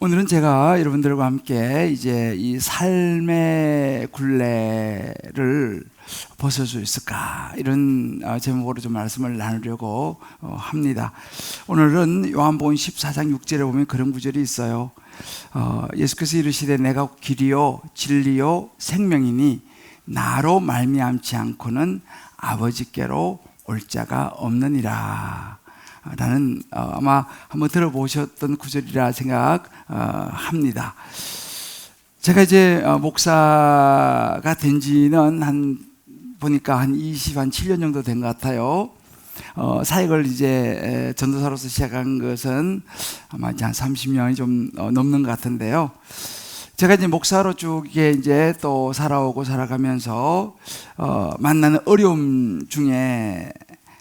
오늘은 제가 여러분들과 함께 이제 이 삶의 굴레를 벗을 수 있을까, 이런 제목으로 좀 말씀을 나누려고 합니다. 오늘은 요한복음 14장 6절에 보면 그런 구절이 있어요. 예수께서 이르시되 내가 길이요 진리요 생명이니 나로 말미암지 않고는 아버지께로 올 자가 없느니라 라는, 아마 한번 들어보셨던 구절이라 생각합니다. 제가 이제 목사가 된 지는 보니까 한 7년 정도 된 것 같아요. 사역을 이제 전도사로서 시작한 것은 아마 이제 한 30년이 좀 넘는 것 같은데요. 제가 이제 목사로 쭉 이제 또 살아오고 살아가면서 만나는 어려움 중에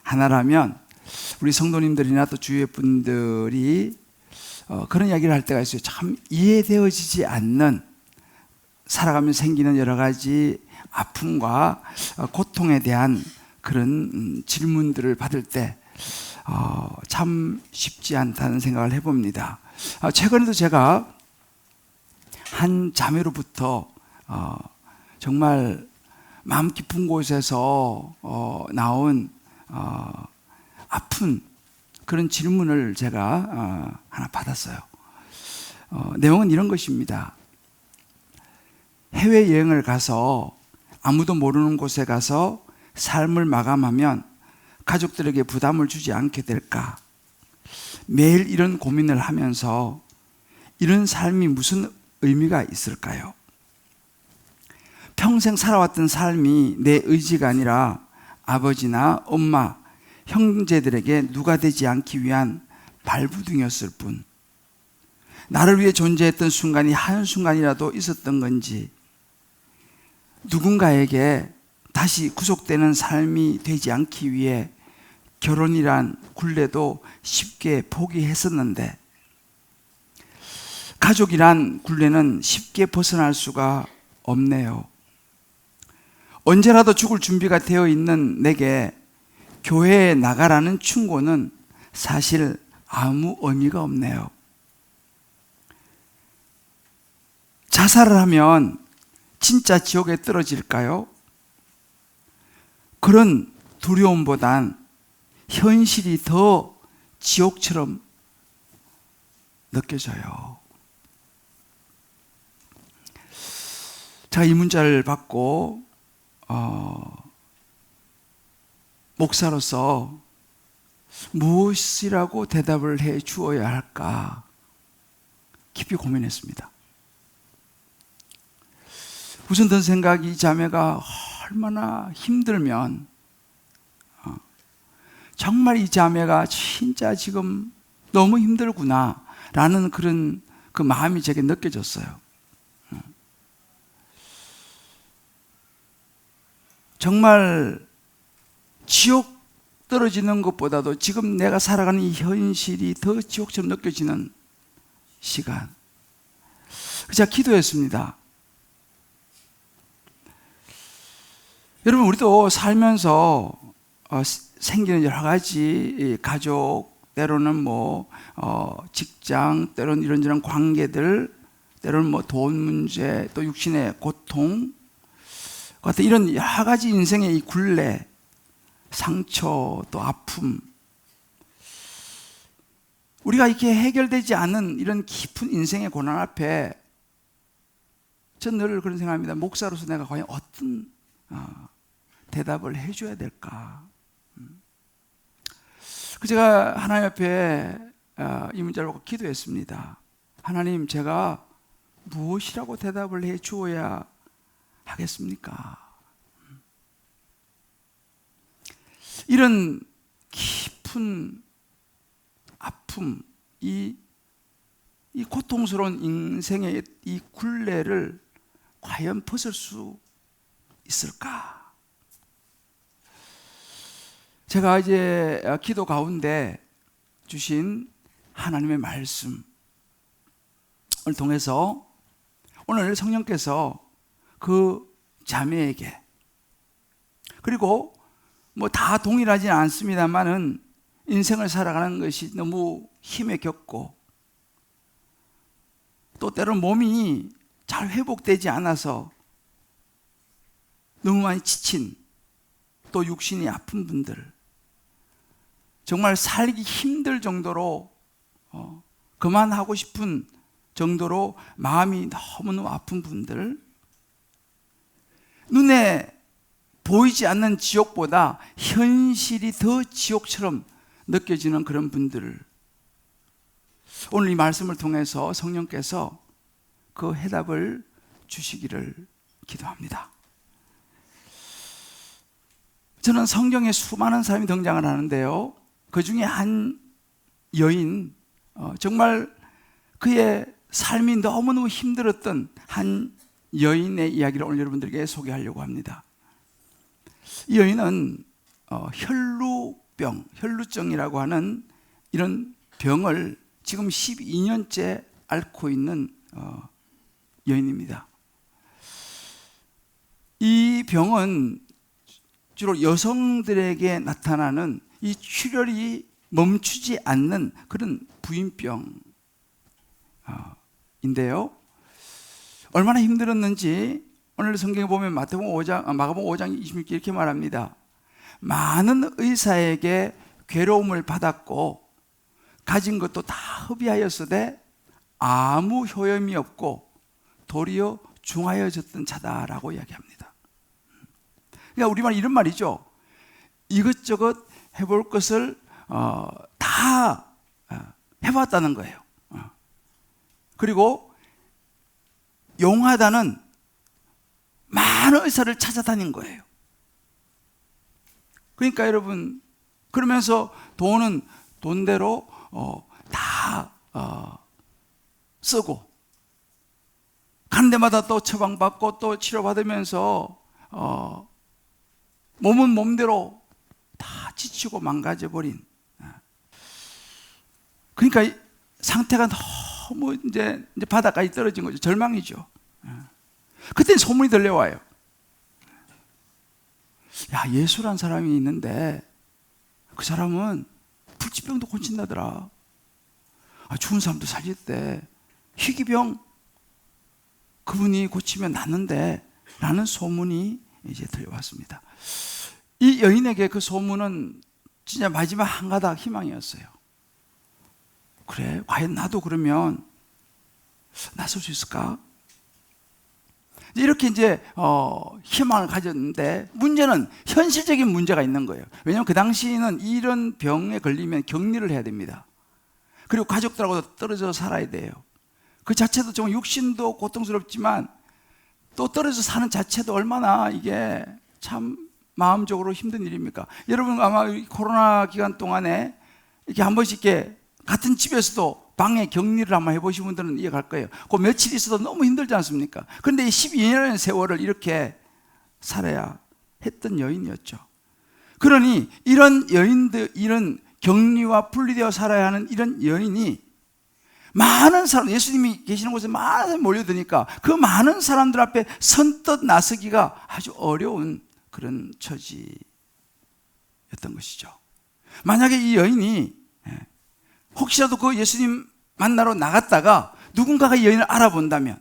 하나라면, 우리 성도님들이나 또 주위의 분들이 그런 이야기를 할 때가 있어요. 참 이해되어지지 않는, 살아가면서 생기는 여러 가지 아픔과 고통에 대한 그런 질문들을 받을 때 참 쉽지 않다는 생각을 해봅니다. 최근에도 제가 한 자매로부터 정말 마음 깊은 곳에서 나온 아픈 그런 질문을 제가 하나 받았어요. 내용은 이런 것입니다. 해외여행을 가서 아무도 모르는 곳에 가서 삶을 마감하면 가족들에게 부담을 주지 않게 될까? 매일 이런 고민을 하면서 이런 삶이 무슨 의미가 있을까요? 평생 살아왔던 삶이 내 의지가 아니라 아버지나 엄마, 형제들에게 누가 되지 않기 위한 발부둥이었을 뿐, 나를 위해 존재했던 순간이 한순간이라도 있었던 건지, 누군가에게 다시 구속되는 삶이 되지 않기 위해 결혼이란 굴레도 쉽게 포기했었는데, 가족이란 굴레는 쉽게 벗어날 수가 없네요. 언제라도 죽을 준비가 되어 있는 내게 교회에 나가라는 충고는 사실 아무 의미가 없네요. 자살을 하면 진짜 지옥에 떨어질까요? 그런 두려움보단 현실이 더 지옥처럼 느껴져요. 제가 이 문자를 받고 목사로서 무엇이라고 대답을 해 주어야 할까 깊이 고민했습니다. 우선 든 생각이, 이 자매가 얼마나 힘들면, 정말 이 자매가 진짜 지금 너무 힘들구나 라는 그런 그 마음이 제게 느껴졌어요. 정말 지옥 떨어지는 것보다도 지금 내가 살아가는 이 현실이 더 지옥처럼 느껴지는 시간. 제가 기도했습니다. 여러분, 우리도 살면서 생기는 여러 가지 가족, 때로는 직장, 때로는 이런저런 관계들, 때로는 돈 문제, 또 육신의 고통 같은 이런 여러 가지 인생의 이 굴레, 상처, 또 아픔, 우리가 이렇게 해결되지 않은 이런 깊은 인생의 고난 앞에 저는 늘 그런 생각합니다. 목사로서 내가 과연 어떤 대답을 해줘야 될까? 제가 하나님 앞에 이 문자를 보고 기도했습니다. 하나님, 제가 무엇이라고 대답을 해 주어야 하겠습니까? 이런 깊은 아픔, 이 고통스러운 인생의 이 굴레를 과연 벗을 수 있을까? 제가 이제 기도 가운데 주신 하나님의 말씀을 통해서 오늘 성령께서 그 자매에게, 그리고 다 동일하지는 않습니다만은 인생을 살아가는 것이 너무 힘에 겹고 또 때로는 몸이 잘 회복되지 않아서 너무 많이 지친, 또 육신이 아픈 분들, 정말 살기 힘들 정도로 그만하고 싶은 정도로 마음이 너무너무 아픈 분들, 눈에 보이지 않는 지옥보다 현실이 더 지옥처럼 느껴지는 그런 분들, 오늘 이 말씀을 통해서 성령께서 그 해답을 주시기를 기도합니다. 저는 성경에 수많은 사람이 등장을 하는데요, 그 중에 한 여인, 정말 그의 삶이 너무너무 힘들었던 한 여인의 이야기를 오늘 여러분들에게 소개하려고 합니다. 이 여인은 혈루증이라고 하는 이런 병을 지금 12년째 앓고 있는 여인입니다. 이 병은 주로 여성들에게 나타나는 이 출혈이 멈추지 않는 그런 부인병인데요, 얼마나 힘들었는지 오늘 성경에 보면 마가복음 5장 26절 이렇게 말합니다. 많은 의사에게 괴로움을 받았고 가진 것도 다 허비하였으되 아무 효험이 없고 도리어 중하여졌던 자다라고 이야기합니다. 그러니까 우리말 이런 말이죠. 이것저것 해볼 것을 다 해봤다는 거예요. 그리고 용하다는 많은 의사를 찾아다닌 거예요. 그러니까 여러분, 그러면서 돈은 돈대로 다 쓰고 가는 데마다 또 처방받고 또 치료받으면서 몸은 몸대로 다 지치고 망가져버린, 그러니까 상태가 너무 이제 바닥까지 떨어진 거죠. 절망이죠. 그때 소문이 들려와요. 야, 예수란 사람이 있는데 그 사람은 불치병도 고친다더라. 죽은 사람도 살렸대. 희귀병 그분이 고치면 낫는데 라는 소문이 이제 들려왔습니다. 이 여인에게 그 소문은 진짜 마지막 한 가닥 희망이었어요. 그래, 과연 나도 그러면 나설 수 있을까? 이렇게 이제 희망을 가졌는데, 문제는 현실적인 문제가 있는 거예요. 왜냐하면 그 당시에는 이런 병에 걸리면 격리를 해야 됩니다. 그리고 가족들하고도 떨어져 살아야 돼요. 그 자체도 정말 육신도 고통스럽지만 또 떨어져 사는 자체도 얼마나 이게 참 마음적으로 힘든 일입니까? 여러분 아마 코로나 기간 동안에 이렇게 한 번씩 이렇게 같은 집에서도 방에 격리를 한번 해보신 분들은 이해갈 거예요. 그 며칠 있어도 너무 힘들지 않습니까? 그런데 이 12년의 세월을 이렇게 살아야 했던 여인이었죠. 그러니 이런 여인들, 이런 격리와 분리되어 살아야 하는 이런 여인이 많은 사람, 예수님이 계시는 곳에 많은 사람이 몰려드니까 그 많은 사람들 앞에 선뜻 나서기가 아주 어려운 그런 처지였던 것이죠. 만약에 이 여인이 혹시라도 그 예수님 만나러 나갔다가 누군가가 이 여인을 알아본다면,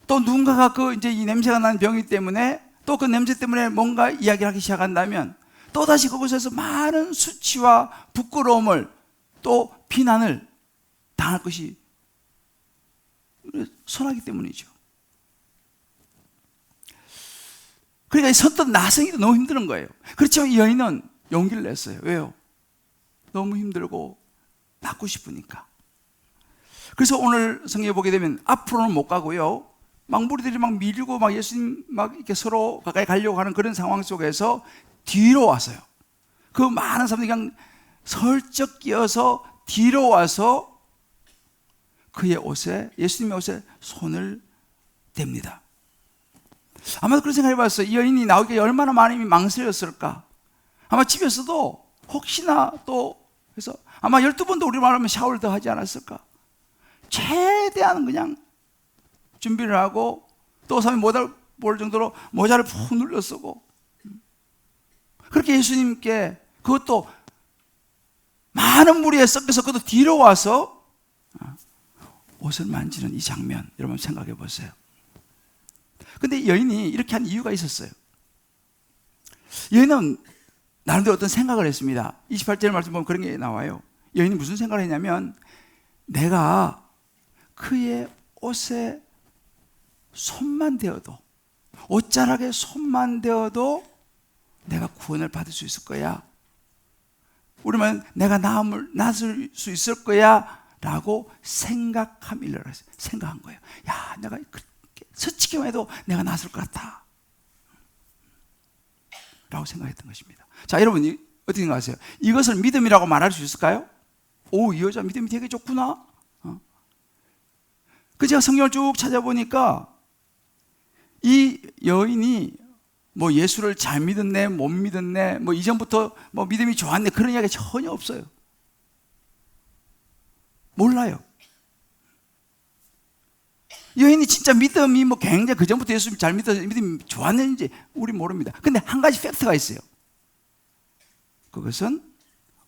또 누군가가 그 이제 이 냄새가 나는 병이 때문에 또 그 냄새 때문에 뭔가 이야기를 하기 시작한다면 또다시 그곳에서 많은 수치와 부끄러움을 또 비난을 당할 것이 선하기 때문이죠. 그러니까 선뜻 나서기도 너무 힘든 거예요. 그렇지만 이 여인은 용기를 냈어요. 왜요? 너무 힘들고 낫고 싶으니까. 그래서 오늘 성경에 보게 되면 앞으로는 못 가고요, 막 무리들이 막 밀고 막 예수님 막 이렇게 서로 가까이 가려고 하는 그런 상황 속에서 뒤로 왔어요. 그 많은 사람들이 그냥 설적 끼어서 뒤로 와서 그의 옷에, 예수님의 옷에 손을 댑니다. 아마도 그런 생각을 해봤어요. 이 여인이 나오기에 얼마나 많이 망설였을까. 아마 집에서도 혹시나 또 해서 아마 12번도 우리 말하면 샤워를 더 하지 않았을까. 최대한 그냥 준비를 하고 또 사람이 모자를 볼 정도로 모자를 푹 눌러 쓰고, 그렇게 예수님께, 그것도 많은 무리에 섞여서 그것도 뒤로 와서 옷을 만지는 이 장면, 여러분 생각해 보세요. 근데 여인이 이렇게 한 이유가 있었어요. 여인은 나름대로 어떤 생각을 했습니다. 28절 말씀 보면 그런 게 나와요. 여인이 무슨 생각을 했냐면, 내가 그의 옷에 손만 대어도, 옷자락에 손만 대어도 내가 구원을 받을 수 있을 거야. 우리만 내가 나을 수 있을 거야 라고 생각한 거예요. 야, 내가 스치기만 해도 내가 나을 것 같아 라고 생각했던 것입니다. 자, 여러분 어떻게 생각하세요? 이것을 믿음이라고 말할 수 있을까요? 오, 이 여자 믿음이 되게 좋구나. 제가 성경을 쭉 찾아보니까 이 여인이 뭐 예수를 잘 믿었네, 못 믿었네, 뭐 이전부터 뭐 믿음이 좋았네, 그런 이야기가 전혀 없어요. 몰라요. 여인이 진짜 믿음이 뭐 굉장히 그전부터 예수 잘 믿어서 믿음이 좋았는지 우리 모릅니다. 근데 한 가지 팩트가 있어요. 그것은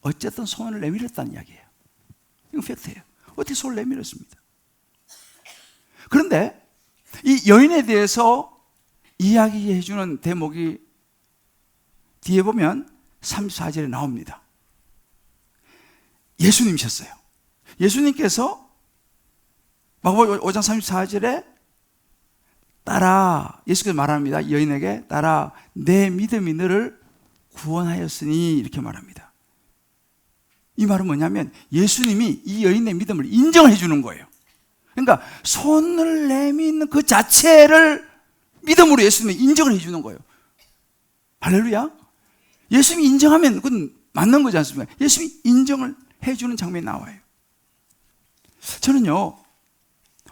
어쨌든 손을 내밀었다는 이야기예요. 이건 팩트예요. 어떻게 손을 내밀었습니다. 그런데 이 여인에 대해서 이야기해 주는 대목이 뒤에 보면 34절에 나옵니다. 예수님이셨어요. 예수님께서 마가복음 5장 34절에 따라, 예수께서 말합니다. 여인에게 따라 내 믿음이 너를 구원하였으니, 이렇게 말합니다. 이 말은 뭐냐면 예수님이 이 여인의 믿음을 인정해 주는 거예요. 그러니까 손을 내미는 그 자체를 믿음으로 예수님이 인정을 해 주는 거예요. 할렐루야. 예수님이 인정하면 그건 맞는 거지 않습니까? 예수님이 인정을 해 주는 장면이 나와요. 저는요,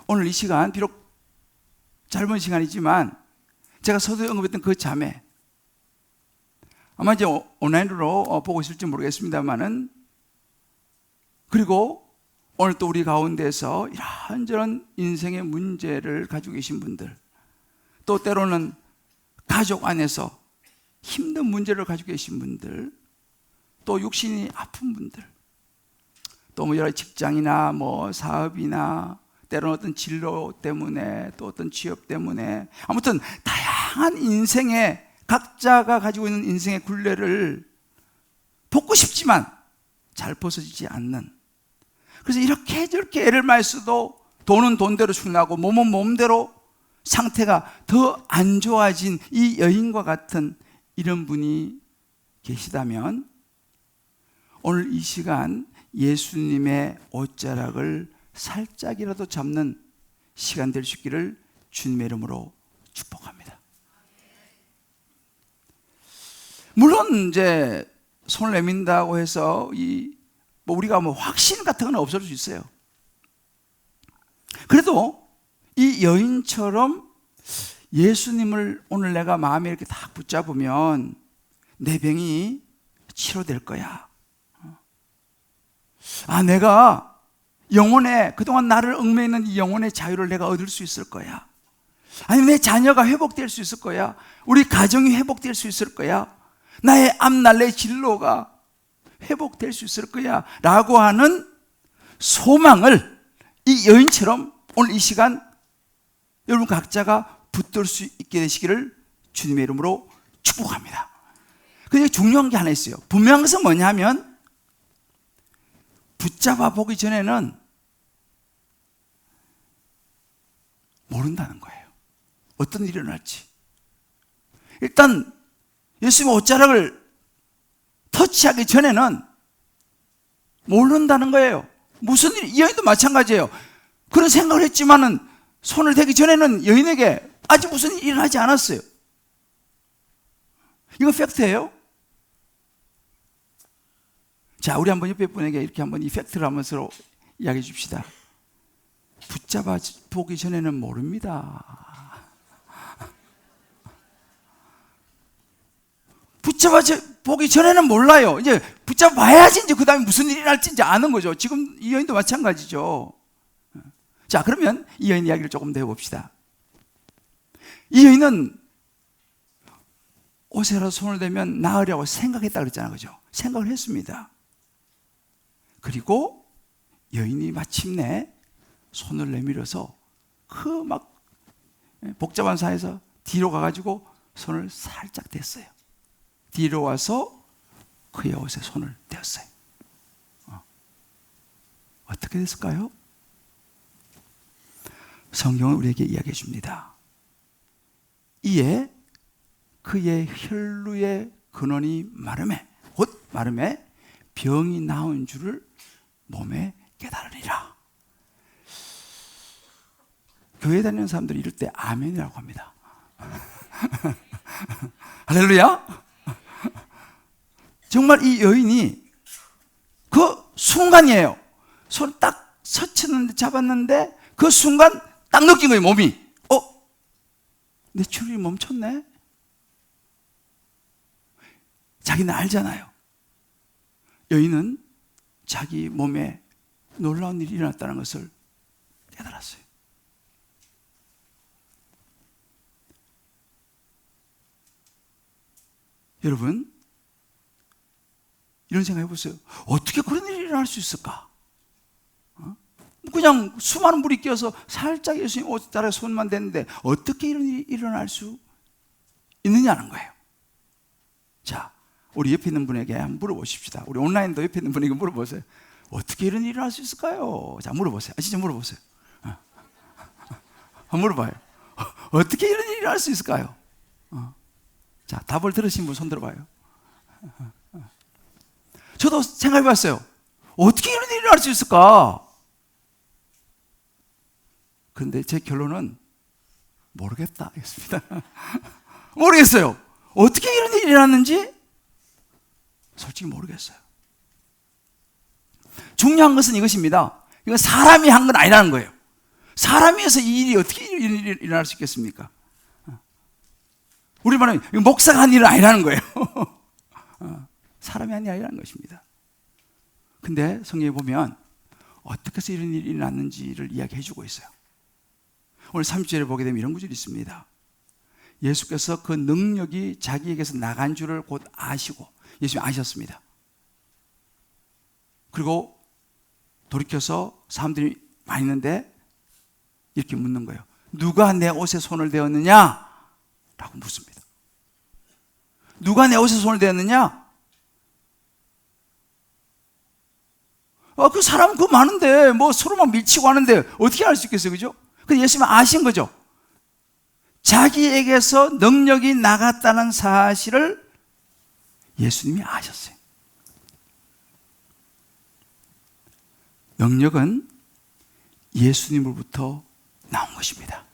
오늘 이 시간 비록 짧은 시간이지만 제가 서두에 언급했던 그 자매, 아마 이제 온라인으로 보고 있을지 모르겠습니다만은, 그리고 오늘 또 우리 가운데서 이런저런 인생의 문제를 가지고 계신 분들, 또 때로는 가족 안에서 힘든 문제를 가지고 계신 분들, 또 육신이 아픈 분들, 또 뭐 여러 직장이나 뭐 사업이나 때로는 어떤 진로 때문에, 또 어떤 취업 때문에, 아무튼 다양한 인생의, 각자가 가지고 있는 인생의 굴레를 벗고 싶지만 잘 벗어지지 않는, 그래서 이렇게 저렇게 애를 많이 써도 돈은 돈대로 충나고 몸은 몸대로 상태가 더 안 좋아진 이 여인과 같은 이런 분이 계시다면, 오늘 이 시간 예수님의 옷자락을 살짝이라도 잡는 시간 될 수 있기를 주님의 이름으로 축복합니다. 물론 이제 손을 내민다고 해서 뭐 우리가 뭐 확신 같은 건 없을 수 있어요. 그래도 이 여인처럼 예수님을 오늘 내가 마음에 이렇게 딱 붙잡으면 내 병이 치료될 거야. 내가 영혼의, 그동안 나를 얽매이는 있는 이 영혼의 자유를 내가 얻을 수 있을 거야. 아니면 내 자녀가 회복될 수 있을 거야. 우리 가정이 회복될 수 있을 거야. 나의 앞날, 내 진로가 회복될 수 있을 거야 라고 하는 소망을 이 여인처럼 오늘 이 시간 여러분 각자가 붙들 수 있게 되시기를 주님의 이름으로 축복합니다. 근데 중요한 게 하나 있어요. 분명한 것은 뭐냐면, 붙잡아 보기 전에는 모른다는 거예요. 어떤 일이 일어날지. 일단 예수님의 옷자락을 터치하기 전에는 모른다는 거예요. 무슨 일, 이 여인도 마찬가지예요. 그런 생각을 했지만은 손을 대기 전에는 여인에게 아직 무슨 일이 일어나지 않았어요. 이건 팩트예요. 자, 우리 한번 옆에 분에게 이렇게 한번 이 팩트를 한번 서로 이야기해 줍시다. 붙잡아 보기 전에는 모릅니다. 붙잡아 보기 전에는 몰라요. 이제 붙잡아 봐야지 이제 그 다음에 무슨 일이 날지 이제 아는 거죠. 지금 이 여인도 마찬가지죠. 자, 그러면 이 여인 이야기를 조금 더 해봅시다. 이 여인은 옷에라도 손을 대면 나으려고 생각했다 그랬잖아요. 그죠? 생각을 했습니다. 그리고 여인이 마침내 손을 내밀어서 그 막 복잡한 사이에서 뒤로 가가지고 손을 살짝 댔어요. 뒤로 와서 그의 옷에 손을 대었어요. 어떻게 됐을까요? 성경은 우리에게 이야기해 줍니다. 이에 그의 혈루의 근원이 마름에, 곧 마름에 병이 나은 줄을 몸에 깨달으리라. 교회 다니는 사람들이 이럴 때 아멘이라고 합니다. 할렐루야. 정말 이 여인이 그 순간이에요. 손 딱 서쳤는데, 잡았는데 그 순간 딱 느낀 거예요. 몸이 내 출혈이 멈췄네. 자기는 알잖아요. 여인은 자기 몸에 놀라운 일이 일어났다는 것을 깨달았어요. 여러분, 이런 생각 해보세요. 어떻게 그런 일이 일어날 수 있을까? 그냥 수많은 물이 끼어서 살짝 예수님 옷 따라 손만 댔는데 어떻게 이런 일이 일어날 수 있느냐는 거예요. 자, 우리 옆에 있는 분에게 한번 물어보십시다. 우리 온라인도 옆에 있는 분에게 물어보세요. 어떻게 이런 일이 일어날 수 있을까요? 자, 물어보세요. 진짜 물어보세요. 한번 물어봐요. 어떻게 이런 일이 일어날 수 있을까요? 자, 답을 들으신 분 손 들어봐요. 저도 생각해 봤어요. 어떻게 이런 일이 일어날 수 있을까? 그런데 제 결론은 모르겠다 였습니다. 모르겠어요. 어떻게 이런 일이 일어났는지 솔직히 모르겠어요. 중요한 것은 이것입니다. 이건 사람이 한 건 아니라는 거예요. 사람이 해서 이 일이 어떻게 이런 일이 일어날 수 있겠습니까? 우리 말은 목사가 한 일은 아니라는 거예요. 사람이 한 일이 아니라는 것입니다. 근데 성경에 보면 어떻게 해서 이런 일이 일어났는지를 이야기해 주고 있어요. 오늘 30절에 보게 되면 이런 구절이 있습니다. 예수께서 그 능력이 자기에게서 나간 줄을 곧 아시고, 예수님이 아셨습니다. 그리고 돌이켜서 사람들이 많이 있는데 이렇게 묻는 거예요. 누가 내 옷에 손을 대었느냐? 라고 묻습니다. 누가 내 옷에 손을 대었느냐? 그 사람 그 많은데 뭐 서로만 밀치고 하는데 어떻게 알 수 있겠어요? 그죠? 근데 예수님은 아신 거죠. 자기에게서 능력이 나갔다는 사실을 예수님이 아셨어요. 능력은 예수님으로부터 나온 것입니다.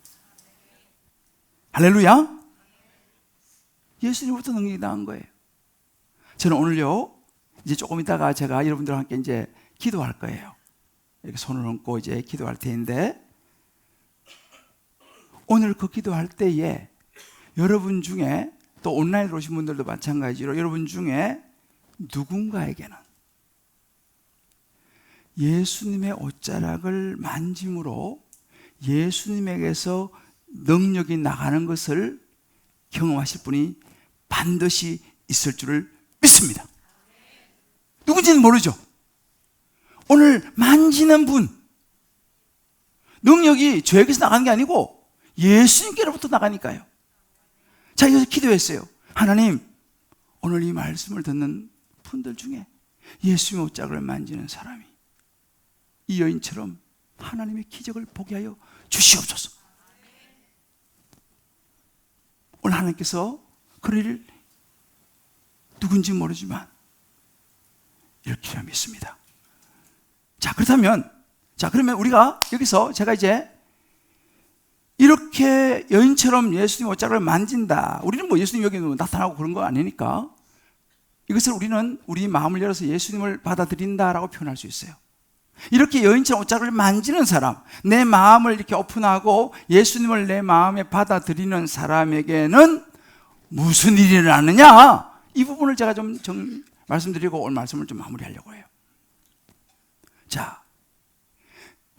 할렐루야. 예수님으로부터 능력이 나온 거예요. 저는 오늘요, 이제 조금 있다가 제가 여러분들과 함께 이제 기도할 거예요. 이렇게 손을 얹고 이제 기도할 텐데, 오늘 그 기도할 때에 여러분 중에 또 온라인으로 오신 분들도 마찬가지로 여러분 중에 누군가에게는 예수님의 옷자락을 만짐으로 예수님에게서 능력이 나가는 것을 경험하실 분이 반드시 있을 줄을 믿습니다. 누군지는 모르죠. 오늘 만지는 분, 능력이 저에게서 나가는 게 아니고 예수님께로부터 나가니까요. 자, 여기서 기도했어요. 하나님, 오늘 이 말씀을 듣는 분들 중에 예수님의 옷자락을 만지는 사람이 이 여인처럼 하나님의 기적을 보게 하여 주시옵소서. 오늘 하나님께서 그를 누군지 모르지만 이렇게 믿습니다. 자, 그렇다면, 그러면 우리가 여기서 제가 이제 이렇게 여인처럼 예수님 옷자락을 만진다. 우리는 뭐 예수님 여기 나타나고 그런 거 아니니까 이것을 우리는 우리 마음을 열어서 예수님을 받아들인다라고 표현할 수 있어요. 이렇게 여인처럼 옷자락을 만지는 사람, 내 마음을 이렇게 오픈하고 예수님을 내 마음에 받아들이는 사람에게는 무슨 일이 일어나느냐? 이 부분을 제가 좀 말씀드리고 오늘 말씀을 좀 마무리하려고 해요. 자,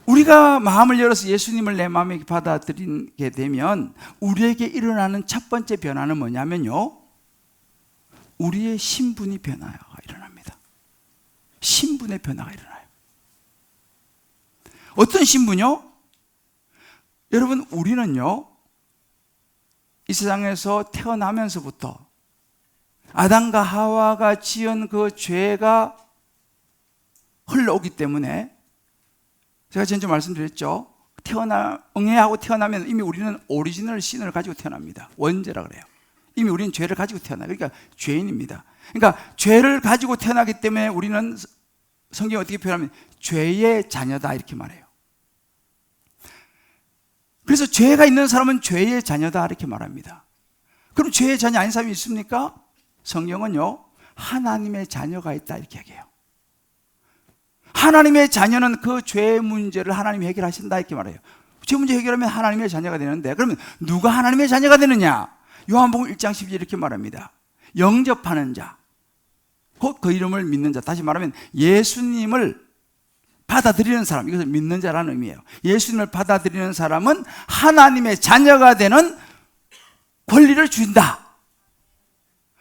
우리가 마음을 열어서 예수님을 내 마음에 받아들이게 되면 우리에게 일어나는 첫 번째 변화는 뭐냐면요, 우리의 신분이 변화가 일어납니다. 신분의 변화가 일어나요. 어떤 신분이요? 여러분, 우리는요, 이 세상에서 태어나면서부터 아담과 하와가 지은 그 죄가 흘러오기 때문에, 제가 전에 말씀드렸죠. 응애하고 태어나면 이미 우리는 오리지널 신을 가지고 태어납니다. 원죄라 그래요. 이미 우리는 죄를 가지고 태어나요. 그러니까 죄인입니다. 그러니까 죄를 가지고 태어나기 때문에 우리는, 성경이 어떻게 표현하면 죄의 자녀다 이렇게 말해요. 그래서 죄가 있는 사람은 죄의 자녀다 이렇게 말합니다. 그럼 죄의 자녀 아닌 사람이 있습니까? 성경은요, 하나님의 자녀가 있다 이렇게 얘기해요. 하나님의 자녀는 그 죄의 문제를 하나님이 해결하신다 이렇게 말해요. 죄 문제 해결하면 하나님의 자녀가 되는데, 그러면 누가 하나님의 자녀가 되느냐? 요한복음 1장 12절 이렇게 말합니다. 영접하는 자, 곧 그 이름을 믿는 자. 다시 말하면 예수님을 받아들이는 사람, 이것을 믿는 자라는 의미예요. 예수님을 받아들이는 사람은 하나님의 자녀가 되는 권리를 준다.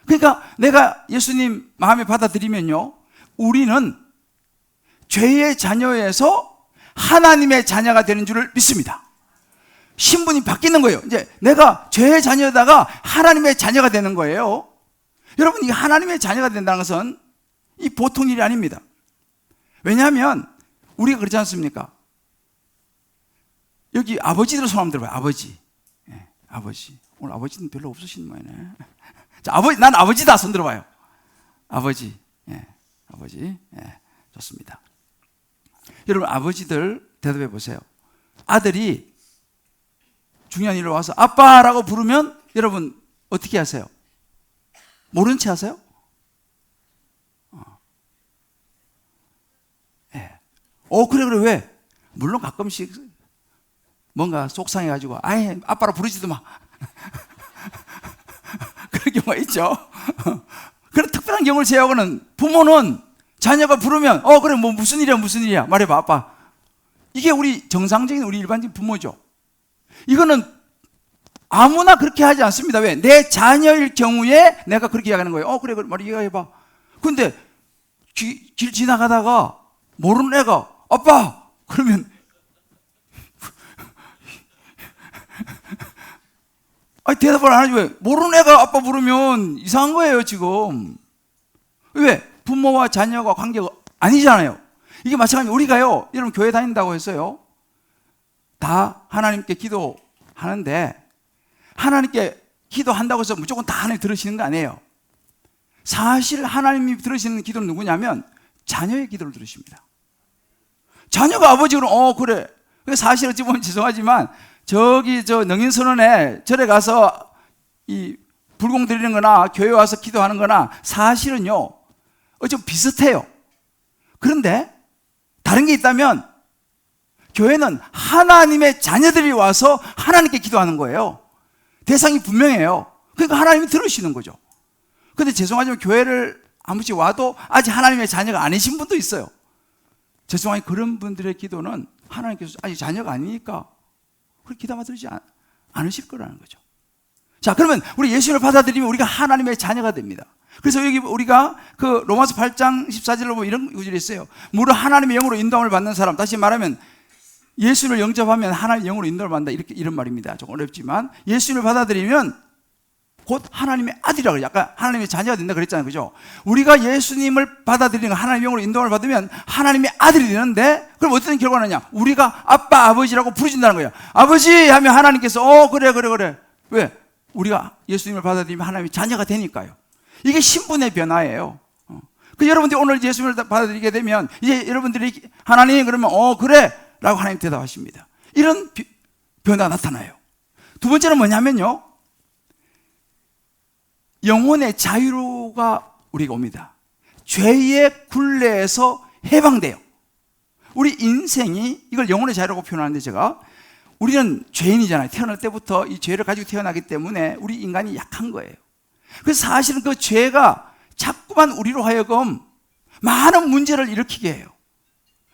그러니까 내가 예수님 마음에 받아들이면요, 우리는 죄의 자녀에서 하나님의 자녀가 되는 줄을 믿습니다. 신분이 바뀌는 거예요. 이제 내가 죄의 자녀다가 하나님의 자녀가 되는 거예요. 여러분, 이 하나님의 자녀가 된다는 것은 이 보통 일이 아닙니다. 왜냐하면 우리가 그렇지 않습니까? 여기 아버지들 손 한번 들어봐요. 아버지. 예, 아버지. 오늘 아버지는 별로 없으신 모양이네. 자, 난 아버지다. 손 들어봐요. 아버지. 예, 아버지. 예, 좋습니다. 여러분, 아버지들 대답해 보세요. 아들이 중요한 일로 와서 아빠라고 부르면 여러분 어떻게 하세요? 모른 채 하세요? 예. 그래 왜? 물론 가끔씩 뭔가 속상해가지고 아예 아빠라 부르지도 마. 그런 경우가 있죠. 그런 특별한 경우를 제외하고는 부모는 자녀가 부르면 그래 뭐 무슨 일이야 말해봐 아빠. 이게 우리 정상적인 우리 일반적인 부모죠. 이거는 아무나 그렇게 하지 않습니다. 왜? 내 자녀일 경우에 내가 그렇게 이야기하는 거예요. 그래 말 이야기해봐. 근데 길 지나가다가 모르는 애가 아빠 그러면 대답을 안 하지. 왜? 모르는 애가 아빠 부르면 이상한 거예요 지금. 왜? 부모와 자녀가 관계가 아니잖아요. 이게 마찬가지로 우리가요, 여러분 교회 다닌다고 했어요. 다 하나님께 기도하는데 하나님께 기도한다고 해서 무조건 다 하나님 들으시는 거 아니에요. 사실 하나님이 들으시는 기도는 누구냐면 자녀의 기도를 들으십니다. 자녀가 아버지로 그래. 사실 어찌 보면 죄송하지만 저기 저 능인선언에 절에 가서 이 불공 드리는 거나 교회 와서 기도하는 거나 사실은요 좀 비슷해요. 그런데 다른 게 있다면 교회는 하나님의 자녀들이 와서 하나님께 기도하는 거예요. 대상이 분명해요. 그러니까 하나님이 들으시는 거죠. 그런데 죄송하지만 교회를 한 번씩 와도 아직 하나님의 자녀가 아니신 분도 있어요. 죄송하게 그런 분들의 기도는 하나님께서 아직 자녀가 아니니까 그렇게 기도만 들으지 않으실 거라는 거죠. 자, 그러면 우리 예수님을 받아들이면 우리가 하나님의 자녀가 됩니다. 그래서 여기 우리가 그 로마서 8장 14절로 보면 이런 구절이 있어요. 무릇 하나님의 영으로 인도함을 받는 사람, 다시 말하면 예수를 영접하면 하나님의 영으로 인도를 받는다. 이런 말입니다. 좀 어렵지만 예수를 받아들이면 곧 하나님의 아들이라고 그래요. 약간 하나님의 자녀가 된다 그랬잖아요. 그죠? 우리가 예수님을 받아들이는 하나님의 영으로 인도를 받으면 하나님의 아들이 되는데 그럼 어떤 결과가 나냐? 우리가 아빠, 아버지라고 부르신다는 거예요. 아버지 하면 하나님께서 그래. 왜? 우리가 예수님을 받아들이면 하나님의 자녀가 되니까요. 이게 신분의 변화예요. 그 여러분들이 오늘 예수님을 받아들이게 되면 이제 여러분들이 하나님 그러면 그래 라고 하나님 대답하십니다. 이런 변화가 나타나요. 두 번째는 뭐냐면요, 영혼의 자유가 우리가 옵니다. 죄의 굴레에서 해방돼요. 우리 인생이 이걸 영혼의 자유라고 표현하는데 제가 우리는 죄인이잖아요. 태어날 때부터 이 죄를 가지고 태어나기 때문에 우리 인간이 약한 거예요. 그래서 사실은 그 죄가 자꾸만 우리로 하여금 많은 문제를 일으키게 해요.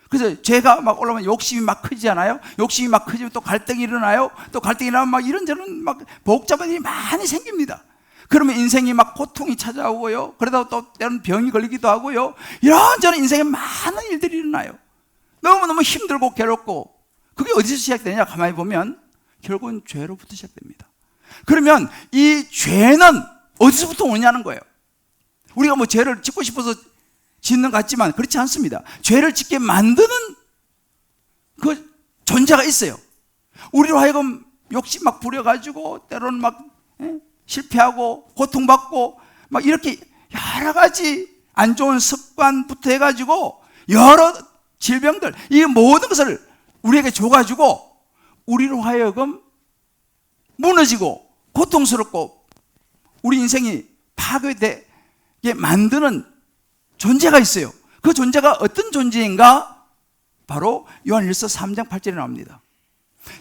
그래서 죄가 막 올라오면 욕심이 막 크지않아요? 욕심이 막 크지면 또 갈등이 일어나요? 또 갈등이 일어나면 막 이런저런 막 복잡한 일이 많이 생깁니다. 그러면 인생이 막 고통이 찾아오고요. 그러다가 또 때로는 병이 걸리기도 하고요. 이런저런 인생에 많은 일들이 일어나요. 너무너무 힘들고 괴롭고 그게 어디서 시작되냐? 가만히 보면 결국은 죄로부터 시작됩니다. 그러면 이 죄는 어디서부터 오냐는 거예요. 우리가 뭐 죄를 짓고 싶어서 짓는 것 같지만 그렇지 않습니다. 죄를 짓게 만드는 그 존재가 있어요. 우리로 하여금 욕심 막 부려가지고 때로는 막 실패하고 고통받고 막 이렇게 여러 가지 안 좋은 습관부터 해가지고 여러 질병들, 이 모든 것을 우리에게 줘가지고 우리로 하여금 무너지고 고통스럽고 우리 인생이 파괴되게 만드는 존재가 있어요. 그 존재가 어떤 존재인가? 바로 요한일서 3장 8절에 나옵니다.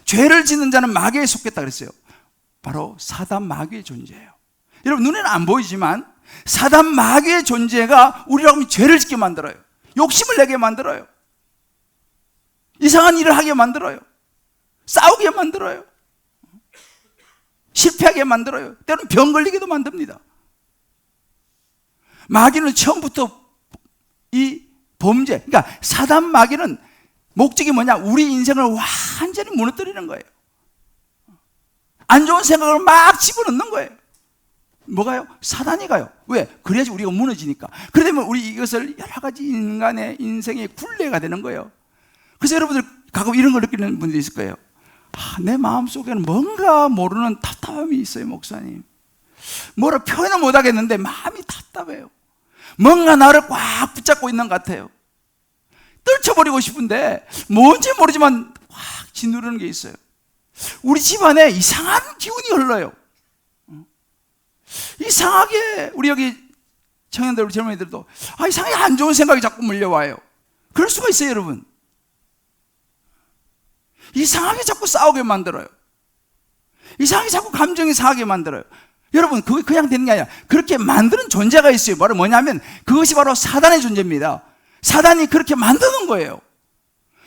죄를 짓는 자는 마귀에 속했다 그랬어요. 바로 사단 마귀의 존재예요. 여러분 눈에는 안 보이지만 사단 마귀의 존재가 우리라고 하면 죄를 짓게 만들어요. 욕심을 내게 만들어요. 이상한 일을 하게 만들어요. 싸우게 만들어요. 실패하게 만들어요. 때로는 병 걸리기도 만듭니다. 마귀는 처음부터 이 범죄, 그러니까 사단 마귀는 목적이 뭐냐? 우리 인생을 완전히 무너뜨리는 거예요. 안 좋은 생각을 막 집어넣는 거예요. 뭐가요? 사단이 가요. 왜? 그래야지 우리가 무너지니까. 그러면 우리 이것을 여러 가지 인간의 인생의 굴레가 되는 거예요. 그래서 여러분들 가끔 이런 걸 느끼는 분들이 있을 거예요. 내 마음속에는 뭔가 모르는 답답함이 있어요, 목사님. 뭐라 표현을 못 하겠는데 마음이 답답해요. 뭔가 나를 꽉 붙잡고 있는 것 같아요. 떨쳐버리고 싶은데 뭔지 모르지만 확 짓누르는 게 있어요. 우리 집안에 이상한 기운이 흘러요. 이상하게 우리 여기 청년들, 우리 젊은이들도 이상하게 안 좋은 생각이 자꾸 물려와요. 그럴 수가 있어요, 여러분. 이상하게 자꾸 싸우게 만들어요. 이상하게 자꾸 감정이 상하게 만들어요. 여러분, 그게 그냥 되는 게 아니라 그렇게 만드는 존재가 있어요. 바로 뭐냐면 그것이 바로 사단의 존재입니다. 사단이 그렇게 만드는 거예요.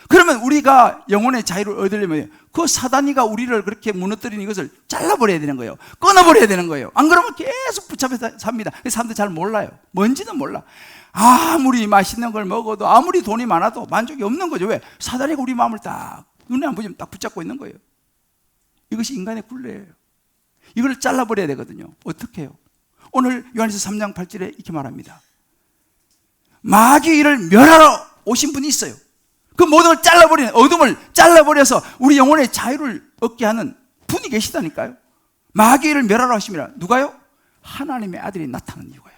그러면 우리가 영혼의 자유를 얻으려면 그 사단이가 우리를 그렇게 무너뜨리는 이것을 잘라버려야 되는 거예요. 끊어버려야 되는 거예요. 안 그러면 계속 붙잡혀 삽니다. 사람들 잘 몰라요. 뭔지는 몰라. 아무리 맛있는 걸 먹어도 아무리 돈이 많아도 만족이 없는 거죠. 왜? 사단이가 우리 마음을 딱 눈에 안 보이지만 딱 붙잡고 있는 거예요. 이것이 인간의 굴레예요. 이걸 잘라버려야 되거든요. 어떻게 해요? 오늘 요한일서 3장 8절에 이렇게 말합니다. 마귀를 멸하러 오신 분이 있어요. 그 모든 걸 잘라버리는, 어둠을 잘라버려서 우리 영혼의 자유를 얻게 하는 분이 계시다니까요. 마귀를 멸하러 하심이라. 누가요? 하나님의 아들이 나타난 이유가요.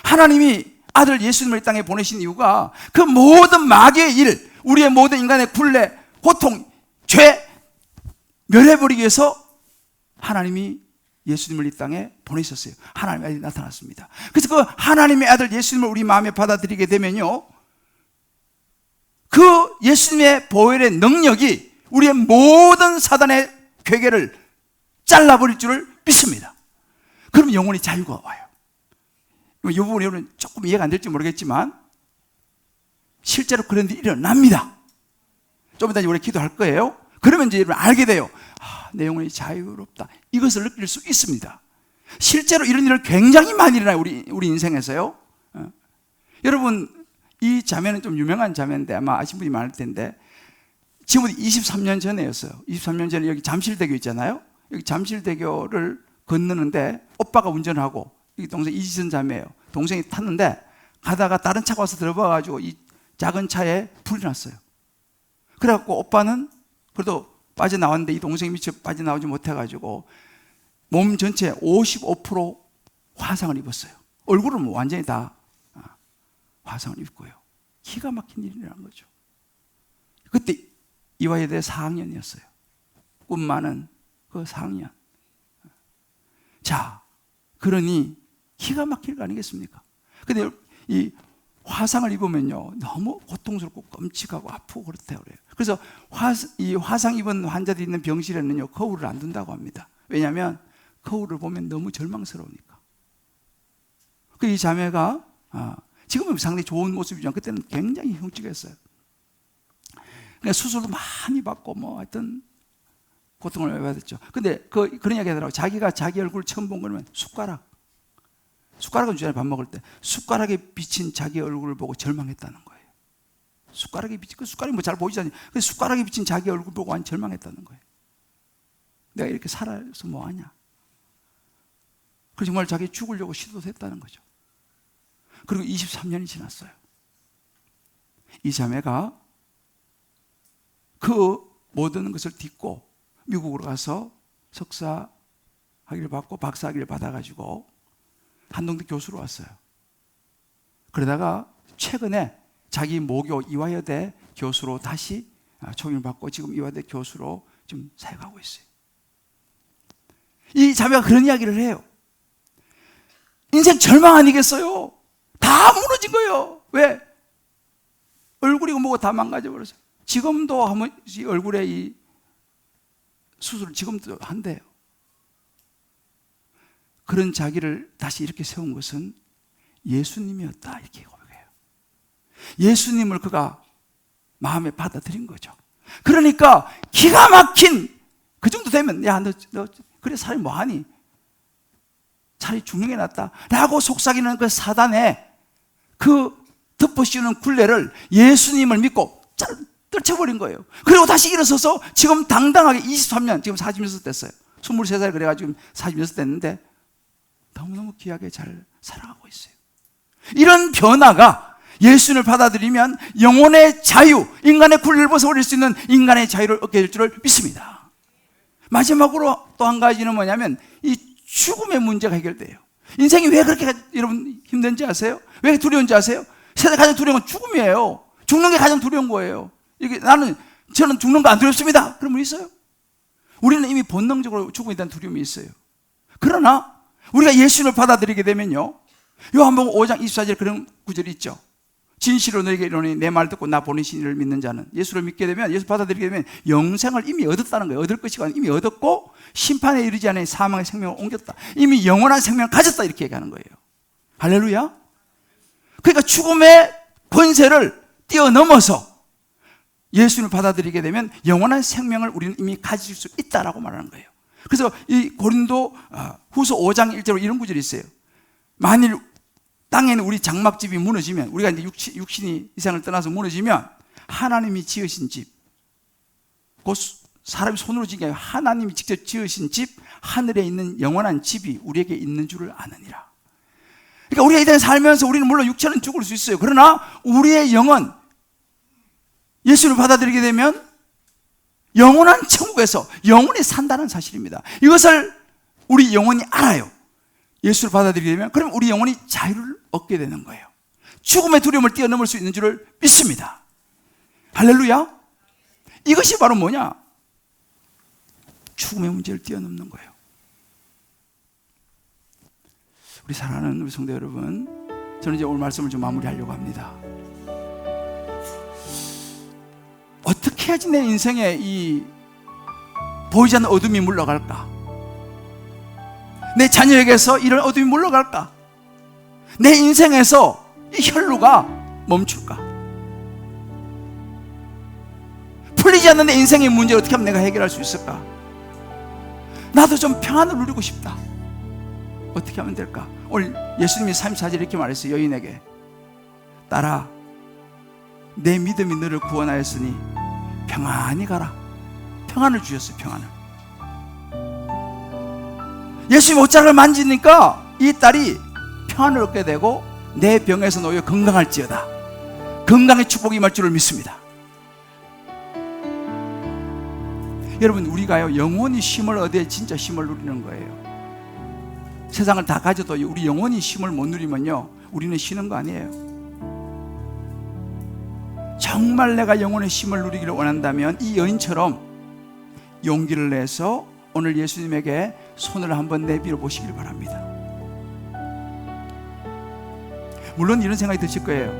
하나님이 아들 예수님을 이 땅에 보내신 이유가 그 모든 마귀의 일, 우리의 모든 인간의 굴레, 고통, 죄 멸해버리기 위해서 하나님이 예수님을 이 땅에 보내셨어요. 하나님의 아들이 나타났습니다. 그래서 그 하나님의 아들 예수님을 우리 마음에 받아들이게 되면요, 그 예수님의 보혈의 능력이 우리의 모든 사단의 괴계를 잘라버릴 줄을 믿습니다. 그럼 영혼의 자유가 와요. 이 부분이 여러분 조금 이해가 안 될지 모르겠지만 실제로 그런 일이 일어납니다. 좀 이따 우리 기도할 거예요. 그러면 이제 여러분 알게 돼요. 내 영혼이 자유롭다. 이것을 느낄 수 있습니다. 실제로 이런 일을 굉장히 많이 일어나요. 우리 인생에서요. 여러분, 이 자매는 좀 유명한 자매인데 아마 아시는 분이 많을 텐데 지금부터 23년 전에였어요. 23년 전에 여기 잠실대교 있잖아요. 여기 잠실대교를 건너는데 오빠가 운전을 하고 여기 동생 이지선 자매예요. 동생이 탔는데 가다가 다른 차가 와서 들어봐가지고 이 작은 차에 불이 났어요. 그래갖고 오빠는 그래도 빠져나왔는데 이 동생이 미처 빠져나오지 못해가지고 몸 전체 55% 화상을 입었어요. 얼굴은 뭐 완전히 다 화상을 입고요. 기가 막힌 일이라는 거죠. 그때 이화여대 4학년이었어요. 꿈 많은 그 4학년. 자, 그러니 기가 막힐 거 아니겠습니까? 근데 이 화상을 입으면요, 너무 고통스럽고 끔찍하고 아프고 그렇다고 그래요. 그래서 이 화상 입은 환자들이 있는 병실에는요, 거울을 안 둔다고 합니다. 왜냐하면 거울을 보면 너무 절망스러우니까. 이 자매가 지금은 상당히 좋은 모습이지만 그때는 굉장히 흉측했어요. 그러니까 수술도 많이 받고 뭐 하여튼 고통을 받았죠. 근데 그런 이야기 하더라고요. 자기가 자기 얼굴 처음 본 거는 숟가락을 주잖아요. 밥 먹을 때 숟가락에 비친 자기 얼굴을 보고 절망했다는 거예요. 숟가락에 비친, 그 숟가락이 뭐 잘 보이지 않아요. 그 숟가락에 비친 자기 얼굴 보고 완전 절망했다는 거예요. 내가 이렇게 살아서 뭐하냐. 그래서 정말 자기 죽으려고 시도도 했다는 거죠. 그리고 23년이 지났어요. 이 자매가 그 모든 것을 딛고 미국으로 가서 석사 학위를 받고 박사 학위를 받아가지고 한동대 교수로 왔어요. 그러다가 최근에 자기 모교 이화여대 교수로 다시 초임을 받고 지금 이화여대 교수로 좀 사역하고 있어요. 이 자매가 그런 이야기를 해요. 인생 절망 아니겠어요? 다 무너진 거예요. 왜? 얼굴이고 뭐고 다 망가져버렸어요. 지금도 한번 얼굴에 이 수술을 지금도 한대요. 그런 자기를 다시 이렇게 세운 것은 예수님이었다, 이렇게 고백해요. 예수님을 그가 마음에 받아들인 거죠. 그러니까 기가 막힌, 그 정도 되면 야, 너 그래 살이 뭐하니? 차라리 죽는 게 낫다 라고 속삭이는 그 사단의 그 덮어씌우는 굴레를 예수님을 믿고 떨쳐버린 거예요. 그리고 다시 일어서서 지금 당당하게 23년, 지금 46 됐어요. 23살 그래가지고 지금 46 됐는데 너무너무 귀하게 잘 살아가고 있어요. 이런 변화가 예수님을 받아들이면 영혼의 자유, 인간의 굴레를 벗어버릴 수 있는 인간의 자유를 얻게 될 줄을 믿습니다. 마지막으로 또 한 가지는 뭐냐면 이 죽음의 문제가 해결돼요. 인생이 왜 그렇게 여러분 힘든지 아세요? 왜 두려운지 아세요? 세상에 가장 두려운 건 죽음이에요. 죽는 게 가장 두려운 거예요. 이게 저는 죽는 거 안 두렵습니다. 그런 분 있어요? 우리는 이미 본능적으로 죽음에 대한 두려움이 있어요. 그러나 우리가 예수님을 받아들이게 되면요, 요한복음 5장 24절에 그런 구절이 있죠. 진실로 너에게 이르노니 내 말 듣고 나 보내신 이를 믿는 자는, 예수를 믿게 되면, 예수 받아들이게 되면 영생을 이미 얻었다는 거예요. 얻을 것이 아니라 이미 얻었고 심판에 이르지 않은 사망의 생명을 옮겼다. 이미 영원한 생명을 가졌다, 이렇게 얘기하는 거예요. 할렐루야. 그러니까 죽음의 권세를 뛰어넘어서 예수님을 받아들이게 되면 영원한 생명을 우리는 이미 가질 수 있다라고 말하는 거예요. 그래서 이 고린도 후서 5장 1절로 이런 구절이 있어요. 만일 땅에는 우리 장막집이 무너지면, 우리가 이제 육신이 이 세상을 떠나서 무너지면 하나님이 지으신 집, 곧 사람이 손으로 지은 게 아니라 하나님이 직접 지으신 집, 하늘에 있는 영원한 집이 우리에게 있는 줄을 아느니라. 그러니까 우리가 이 땅에 살면서 우리는 물론 육체는 죽을 수 있어요. 그러나 우리의 영은 예수를 받아들이게 되면 영원한 천국에서 영원히 산다는 사실입니다. 이것을 우리 영혼이 알아요. 예수를 받아들이게 되면, 그럼 우리 영혼이 자유를 얻게 되는 거예요. 죽음의 두려움을 뛰어넘을 수 있는 줄을 믿습니다. 할렐루야. 이것이 바로 뭐냐? 죽음의 문제를 뛰어넘는 거예요. 우리 사랑하는 우리 성도 여러분, 저는 이제 오늘 말씀을 좀 마무리하려고 합니다. 어떻게 해야지 내 인생에 이 보이지 않는 어둠이 물러갈까? 내 자녀에게서 이런 어둠이 물러갈까? 내 인생에서 이 혈루가 멈출까? 풀리지 않는 내 인생의 문제를 어떻게 하면 내가 해결할 수 있을까? 나도 좀 평안을 누리고 싶다. 어떻게 하면 될까? 오늘 예수님이 34절에 이렇게 말했어요. 여인에게, 딸아, 내 믿음이 너를 구원하였으니 평안히 가라. 평안을 주셨어요. 평안을. 예수님 옷자락을 만지니까 이 딸이 평안을 얻게 되고 내 병에서 놓여 건강할지어다. 건강의 축복이 임할 줄을 믿습니다. 여러분, 우리가요 영원히 쉼을 얻어야 진짜 쉼을 누리는 거예요. 세상을 다 가져도 우리 영원히 쉼을 못 누리면요, 우리는 쉬는 거 아니에요. 정말 내가 영혼의 쉼을 누리기를 원한다면 이 여인처럼 용기를 내서 오늘 예수님에게 손을 한번 내밀어 보시길 바랍니다. 물론 이런 생각이 드실 거예요.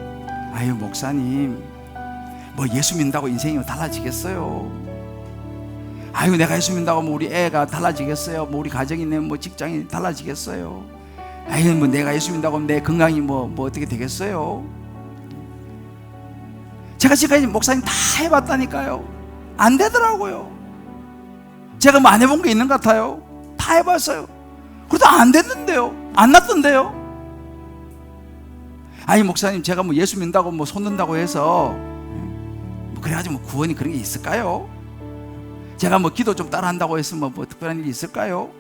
아유, 목사님, 뭐 예수 믿는다고 인생이 달라지겠어요? 아유, 내가 예수 믿는다고 뭐 우리 애가 달라지겠어요? 뭐 우리 가정이 뭐 직장이 달라지겠어요? 아유, 뭐 내가 예수 믿는다고 내 건강이 뭐 어떻게 되겠어요? 제가 지금까지 목사님 다 해봤다니까요. 안 되더라고요. 제가 뭐 안 해본 게 있는 것 같아요. 다 해봤어요. 그래도 안 됐는데요. 안 났던데요. 아니, 목사님, 제가 뭐 예수 믿는다고 뭐 손 든다고 해서 뭐 그래가지고 뭐 구원이 그런 게 있을까요? 제가 뭐 기도 좀 따라한다고 해서 뭐 특별한 일이 있을까요?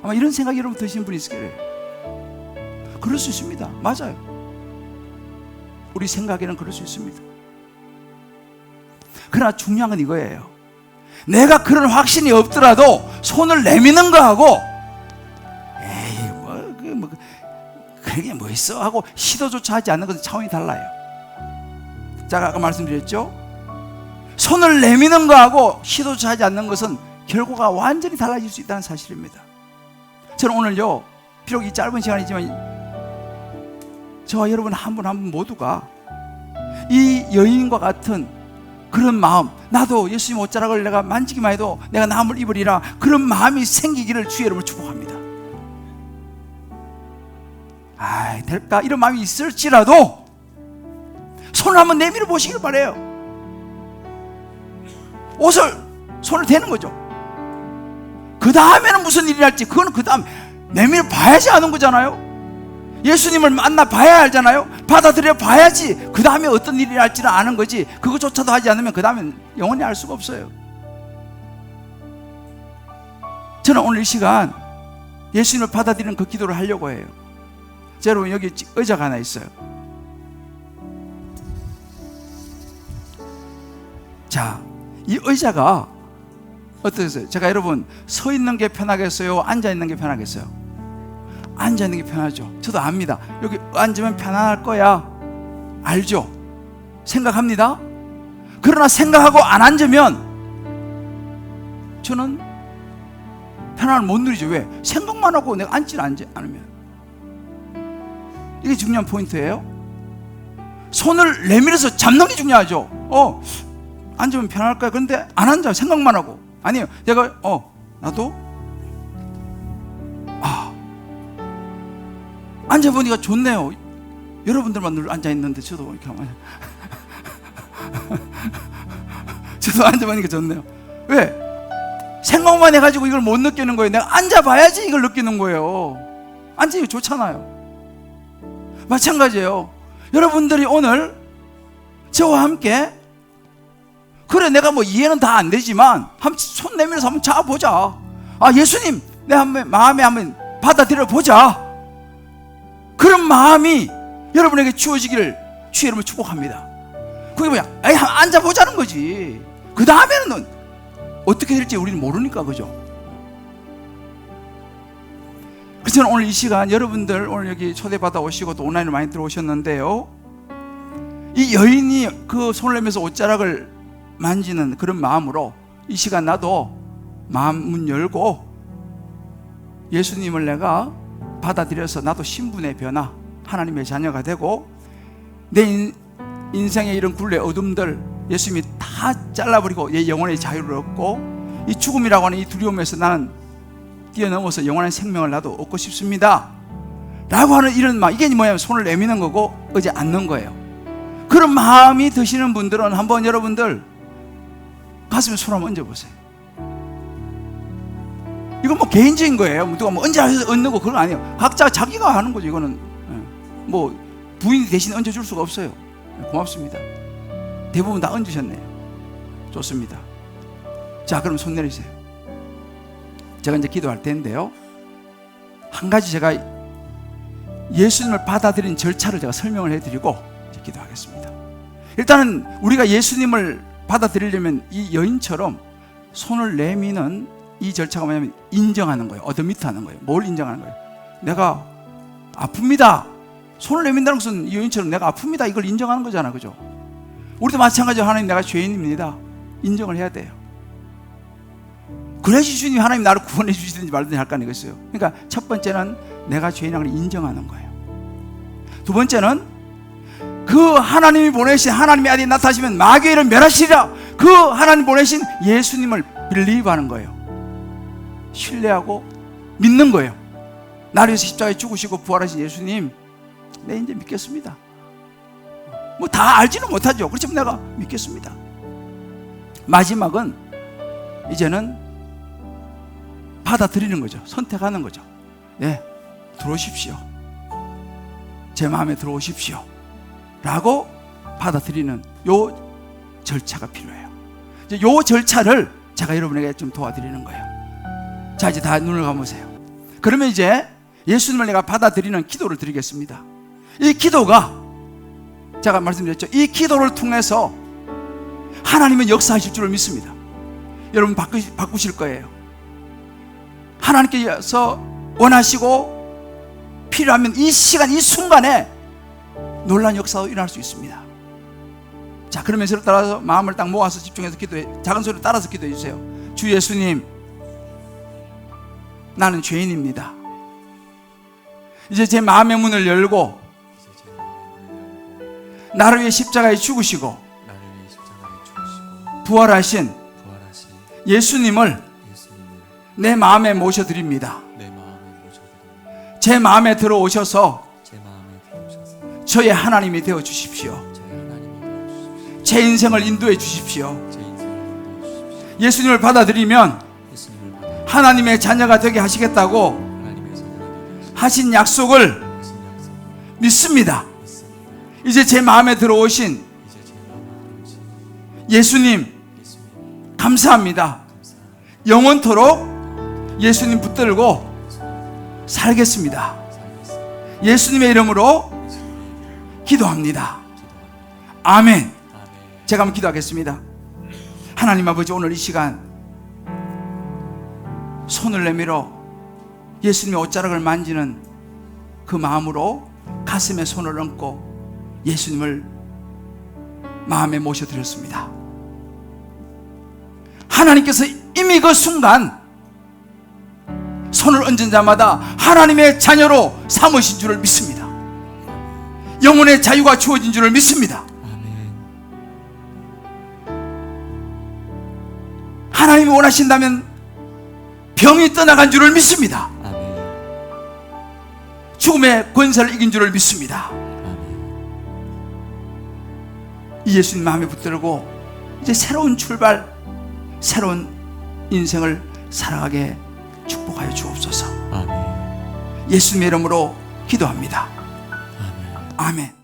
아마 이런 생각이 여러분 드시는 분이 있을 거예요. 그럴 수 있습니다. 맞아요. 우리 생각에는 그럴 수 있습니다. 그러나 중요한 건 이거예요. 내가 그런 확신이 없더라도 손을 내미는 거하고 에이 그게 뭐 있어 하고 시도조차 하지 않는 것은 차원이 달라요. 제가 아까 말씀드렸죠? 손을 내미는 거하고 시도조차 하지 않는 것은 결과가 완전히 달라질 수 있다는 사실입니다. 저는 오늘요, 비록 이 짧은 시간이지만 저와 여러분 한 분 한 분 모두가 이 여인과 같은 그런 마음, 나도 예수님 옷자락을 내가 만지기만 해도 내가 나음을 입으리라, 그런 마음이 생기기를 주의 이름으로 축복합니다. 될까? 이런 마음이 있을지라도 손을 한번 내밀어 보시길 바래요. 손을 대는 거죠. 그 다음에는 무슨 일이 날지 그거는 그 다음 내밀어 봐야지 아는 거잖아요. 예수님을 만나 봐야 알잖아요. 받아들여 봐야지 그 다음에 어떤 일이 날지는 아는 거지, 그것조차도 하지 않으면 그 다음엔 영원히 알 수가 없어요. 저는 오늘 이 시간 예수님을 받아들이는 그 기도를 하려고 해요. 자, 여러분 여기 의자가 하나 있어요. 자, 이 의자가 어떠세요? 제가 여러분 서 있는 게 편하겠어요? 앉아 있는 게 편하겠어요? 앉아 있는 게 편하죠. 저도 압니다. 여기 앉으면 편안할 거야, 알죠? 생각합니다. 그러나 생각하고 안 앉으면 저는 편안을 못 누리죠. 왜? 생각만 하고 내가 앉지 않으면. 이게 중요한 포인트예요. 손을 내밀어서 잡는 게 중요하죠. 앉으면 편할 거야. 그런데 안 앉아요. 생각만 하고. 아니에요. 내가 나도 앉아보니까 좋네요. 여러분들만 늘 앉아있는데 저도 이렇게 하면 저도 앉아보니까 좋네요. 왜? 생각만 해가지고 이걸 못 느끼는 거예요. 내가 앉아봐야지 이걸 느끼는 거예요. 앉으니까 좋잖아요. 마찬가지예요. 여러분들이 오늘 저와 함께, 그래 내가 뭐 이해는 다 안 되지만 손 내밀어서 한번 잡아보자. 예수님 내 마음에 한번 받아들여 보자. 그런 마음이 여러분에게 주어지기를 주의 이름으로 축복합니다. 그게 뭐야? 앉아보자는 거지. 그 다음에는 어떻게 될지 우리는 모르니까, 그죠? 그래서 저는 오늘 이 시간 여러분들 오늘 여기 초대받아 오시고 또 온라인으로 많이 들어오셨는데요, 이 여인이 그 손을 내면서 옷자락을 만지는 그런 마음으로 이 시간 나도 마음 문 열고 예수님을 내가 받아들여서 나도 신분의 변화, 하나님의 자녀가 되고 내 인생의 이런 굴레 어둠들 예수님이 다 잘라버리고 내 영혼의 자유를 얻고 이 죽음이라고 하는 이 두려움에서 나는 뛰어넘어서 영원한 생명을 나도 얻고 싶습니다 라고 하는 이런 마음, 이게 뭐냐면 손을 내미는 거고 의지 않는 거예요. 그런 마음이 드시는 분들은 한번 여러분들 가슴에 손 한번 얹어보세요. 이건 뭐 개인적인 거예요. 누가 뭐 얹어서 얹는 거 그건 아니에요. 각자 자기가 하는 거죠. 이거는 뭐 부인이 대신 얹어줄 수가 없어요. 고맙습니다. 대부분 다 얹으셨네요. 좋습니다. 자, 그럼 손 내리세요. 제가 이제 기도할 텐데요, 한 가지 제가 예수님을 받아들인 절차를 제가 설명을 해드리고 이제 기도하겠습니다. 일단은 우리가 예수님을 받아들이려면 이 여인처럼 손을 내미는 이 절차가 뭐냐면 인정하는 거예요. 어드미트하는 거예요. 뭘 인정하는 거예요? 내가 아픕니다. 손을 내민다는 것은 이 여인처럼 내가 아픕니다, 이걸 인정하는 거잖아, 그죠? 우리도 마찬가지로 하나님 내가 죄인입니다, 인정을 해야 돼요. 그래야지 주님이 하나님 나를 구원해 주시든지 말든지 할 거 아니겠어요? 그러니까 첫 번째는 내가 죄인이라는 걸 인정하는 거예요. 두 번째는 그 하나님이 보내신 하나님의 아들이 나타나시면 마귀를 멸하시리라, 그 하나님 보내신 예수님을 빌리브하는 거예요. 신뢰하고 믿는 거예요. 나를 위해서 십자가에 죽으시고 부활하신 예수님, 네 이제 믿겠습니다. 뭐 다 알지는 못하죠. 그렇지만 내가 믿겠습니다. 마지막은 이제는 받아들이는 거죠. 선택하는 거죠. 네, 들어오십시오. 제 마음에 들어오십시오 라고 받아들이는 요 절차가 필요해요. 이제 요 절차를 제가 여러분에게 좀 도와드리는 거예요. 자, 이제 다 눈을 감으세요. 그러면 이제 예수님을 내가 받아들이는 기도를 드리겠습니다. 이 기도가 제가 말씀드렸죠. 이 기도를 통해서 하나님은 역사하실 줄을 믿습니다. 여러분 바꾸실 거예요. 하나님께서 원하시고 필요하면 이 시간, 이 순간에 놀라운 역사가 일어날 수 있습니다. 자, 그러면 서로 따라서 마음을 딱 모아서 집중해서 기도해. 작은 소리로 따라서 기도해 주세요. 주 예수님, 나는 죄인입니다. 이제 제 마음의 문을 열고 나를 위해 십자가에 죽으시고 부활하신 예수님을 내 마음에 모셔드립니다. 제 마음에 들어오셔서 저의 하나님이 되어 주십시오. 제 인생을 인도해 주십시오. 예수님을 받아들이면 하나님의 자녀가 되게 하시겠다고 하신 약속을 믿습니다. 이제 제 마음에 들어오신 예수님 감사합니다. 영원토록 예수님 붙들고 살겠습니다. 예수님의 이름으로 기도합니다. 아멘. 제가 한번 기도하겠습니다. 하나님 아버지, 오늘 이 시간 손을 내밀어 예수님의 옷자락을 만지는 그 마음으로 가슴에 손을 얹고 예수님을 마음에 모셔드렸습니다. 하나님께서 이미 그 순간 손을 얹은 자마다 하나님의 자녀로 삼으신 줄을 믿습니다. 영혼의 자유가 주어진 줄을 믿습니다. 하나님이 원하신다면 병이 떠나간 줄을 믿습니다. 죽음의 권세를 이긴 줄을 믿습니다. 이 예수님 마음에 붙들고 이제 새로운 출발, 새로운 인생을 살아가게 축복하여 주옵소서. 예수님의 이름으로 기도합니다. 아멘.